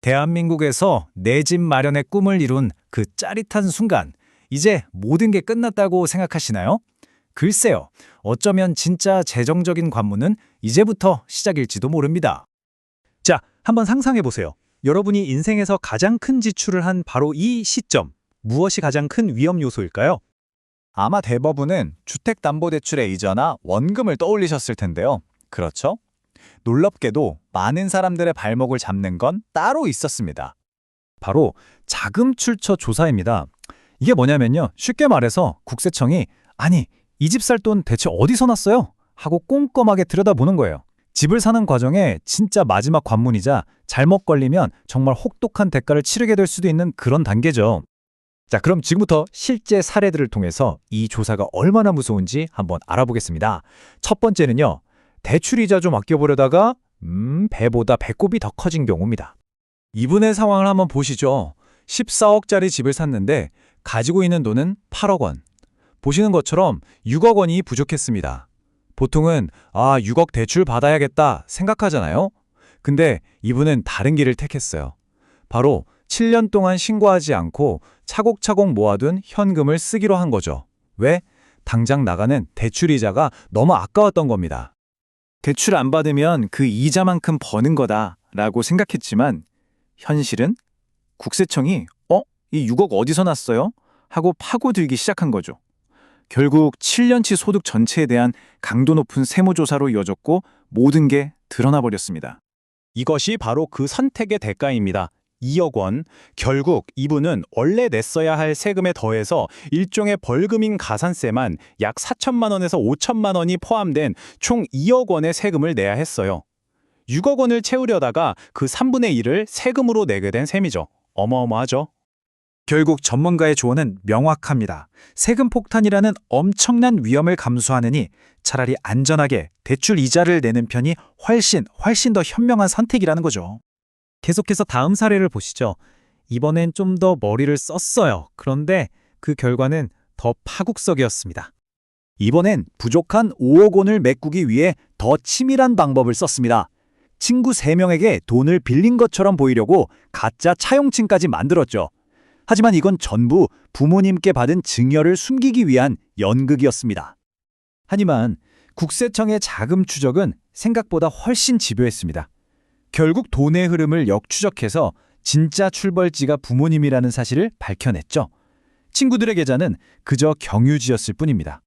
대한민국에서 내 집 마련의 꿈을 이룬 그 짜릿한 순간, 이제 모든 게 끝났다고 생각하시나요? 글쎄요, 어쩌면 진짜 재정적인 관문은 이제부터 시작일지도 모릅니다. 자, 한번 상상해 보세요. 여러분이 인생에서 가장 큰 지출을 한 바로 이 시점, 무엇이 가장 큰 위험 요소일까요? 아마 대부분은 주택담보대출의 이자나 원금을 떠올리셨을 텐데요. 그렇죠? 놀랍게도 많은 사람들의 발목을 잡는 건 따로 있었습니다. 바로 자금 출처 조사입니다. 이게 뭐냐면요, 쉽게 말해서 국세청이 아니, 이 집 살 돈 대체 어디서 났어요? 하고 꼼꼼하게 들여다보는 거예요. 집을 사는 과정에 진짜 마지막 관문이자 잘못 걸리면 정말 혹독한 대가를 치르게 될 수도 있는 그런 단계죠. 자, 그럼 지금부터 실제 사례들을 통해서 이 조사가 얼마나 무서운지 한번 알아보겠습니다. 첫 번째는요, 대출이자 좀 아껴보려다가 배보다 배꼽이 더 커진 경우입니다. 이분의 상황을 한번 보시죠. 14억짜리 집을 샀는데 가지고 있는 돈은 8억 원. 보시는 것처럼 6억 원이 부족했습니다. 보통은 6억 대출 받아야겠다 생각하잖아요. 근데 이분은 다른 길을 택했어요. 바로 7년 동안 신고하지 않고 차곡차곡 모아둔 현금을 쓰기로 한 거죠. 왜? 당장 나가는 대출이자가 너무 아까웠던 겁니다. 대출 안 받으면 그 이자만큼 버는 거다라고 생각했지만 현실은 국세청이 이 6억 어디서 났어요? 하고 파고들기 시작한 거죠. 결국 7년치 소득 전체에 대한 강도 높은 세무조사로 이어졌고 모든 게 드러나 버렸습니다. 이것이 바로 그 선택의 대가입니다. 2억 원. 결국 이분은 원래 냈어야 할 세금에 더해서 일종의 벌금인 가산세만 약 4천만 원에서 5천만 원이 포함된 총 2억 원의 세금을 내야 했어요. 6억 원을 채우려다가 그 3분의 1을 세금으로 내게 된 셈이죠. 어마어마하죠. 결국 전문가의 조언은 명확합니다. 세금 폭탄이라는 엄청난 위험을 감수하느니 차라리 안전하게 대출 이자를 내는 편이 훨씬 더 현명한 선택이라는 거죠. 계속해서 다음 사례를 보시죠. 이번엔 좀 더 머리를 썼어요. 그런데 그 결과는 더 파국적이었습니다. 이번엔 부족한 5억 원을 메꾸기 위해 더 치밀한 방법을 썼습니다. 친구 3명에게 돈을 빌린 것처럼 보이려고 가짜 차용증까지 만들었죠. 하지만 이건 전부 부모님께 받은 증여를 숨기기 위한 연극이었습니다. 하지만 국세청의 자금 추적은 생각보다 훨씬 집요했습니다. 결국 돈의 흐름을 역추적해서 진짜 출벌지가 부모님이라는 사실을 밝혀냈죠. 친구들의 계좌는 그저 경유지였을 뿐입니다.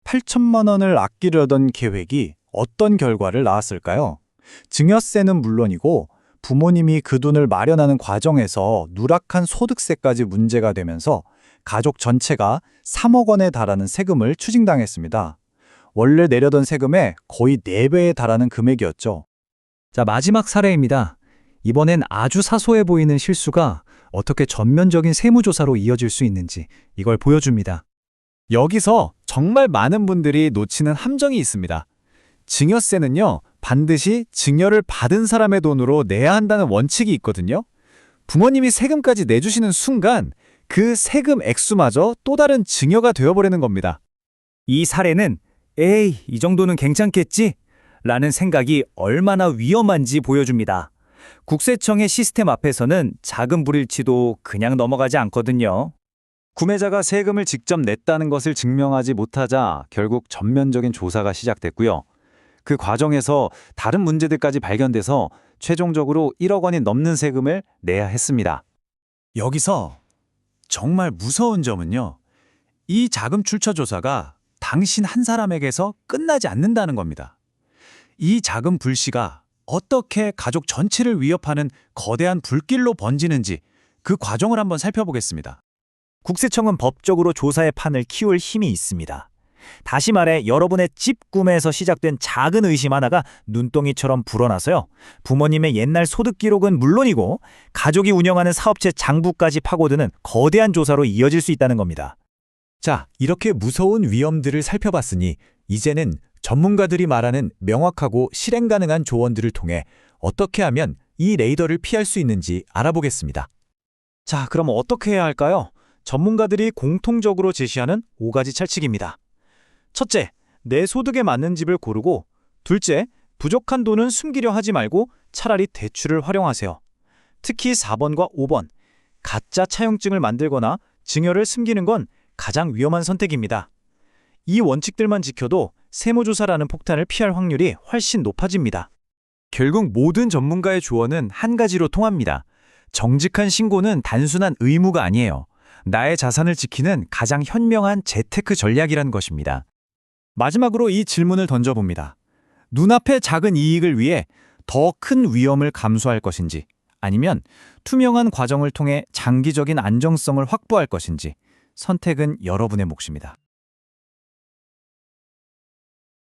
8천만 원을 아끼려던 계획이 어떤 결과를 낳았을까요? 증여세는 물론이고 부모님이 그 돈을 마련하는 과정에서 누락한 소득세까지 문제가 되면서 가족 전체가 3억 원에 달하는 세금을 추징당했습니다. 원래 내려던 세금의 거의 4배에 달하는 금액이었죠. 자, 마지막 사례입니다. 이번엔 아주 사소해 보이는 실수가 어떻게 전면적인 세무조사로 이어질 수 있는지 이걸 보여줍니다. 여기서 정말 많은 분들이 놓치는 함정이 있습니다. 증여세는요, 반드시 증여를 받은 사람의 돈으로 내야 한다는 원칙이 있거든요. 부모님이 세금까지 내주시는 순간 그 세금 액수마저 또 다른 증여가 되어버리는 겁니다. 이 사례는 에이, 이 정도는 괜찮겠지? 라는 생각이 얼마나 위험한지 보여줍니다. 국세청의 시스템 앞에서는 작은 불일치도 그냥 넘어가지 않거든요. 구매자가 세금을 직접 냈다는 것을 증명하지 못하자 결국 전면적인 조사가 시작됐고요. 그 과정에서 다른 문제들까지 발견돼서 최종적으로 1억 원이 넘는 세금을 내야 했습니다. 여기서 정말 무서운 점은요, 이 자금 출처 조사가 당신 한 사람에게서 끝나지 않는다는 겁니다. 이 자금 불씨가 어떻게 가족 전체를 위협하는 거대한 불길로 번지는지 그 과정을 한번 살펴보겠습니다. 국세청은 법적으로 조사의 판을 키울 힘이 있습니다. 다시 말해 여러분의 집 구매에서 시작된 작은 의심 하나가 눈덩이처럼 불어나서요, 부모님의 옛날 소득 기록은 물론이고 가족이 운영하는 사업체 장부까지 파고드는 거대한 조사로 이어질 수 있다는 겁니다. 자, 이렇게 무서운 위험들을 살펴봤으니 이제는 전문가들이 말하는 명확하고 실행 가능한 조언들을 통해 어떻게 하면 이 레이더를 피할 수 있는지 알아보겠습니다. 자, 그럼 어떻게 해야 할까요? 전문가들이 공통적으로 제시하는 5가지 철칙입니다. 첫째, 내 소득에 맞는 집을 고르고, 둘째, 부족한 돈은 숨기려 하지 말고 차라리 대출을 활용하세요. 특히 4번과 5번, 가짜 차용증을 만들거나 증여를 숨기는 건 가장 위험한 선택입니다. 이 원칙들만 지켜도 세무조사라는 폭탄을 피할 확률이 훨씬 높아집니다. 결국 모든 전문가의 조언은 한 가지로 통합니다. 정직한 신고는 단순한 의무가 아니에요. 나의 자산을 지키는 가장 현명한 재테크 전략이란 것입니다. 마지막으로 이 질문을 던져봅니다. 눈앞의 작은 이익을 위해 더 큰 위험을 감수할 것인지, 아니면 투명한 과정을 통해 장기적인 안정성을 확보할 것인지, 선택은 여러분의 몫입니다.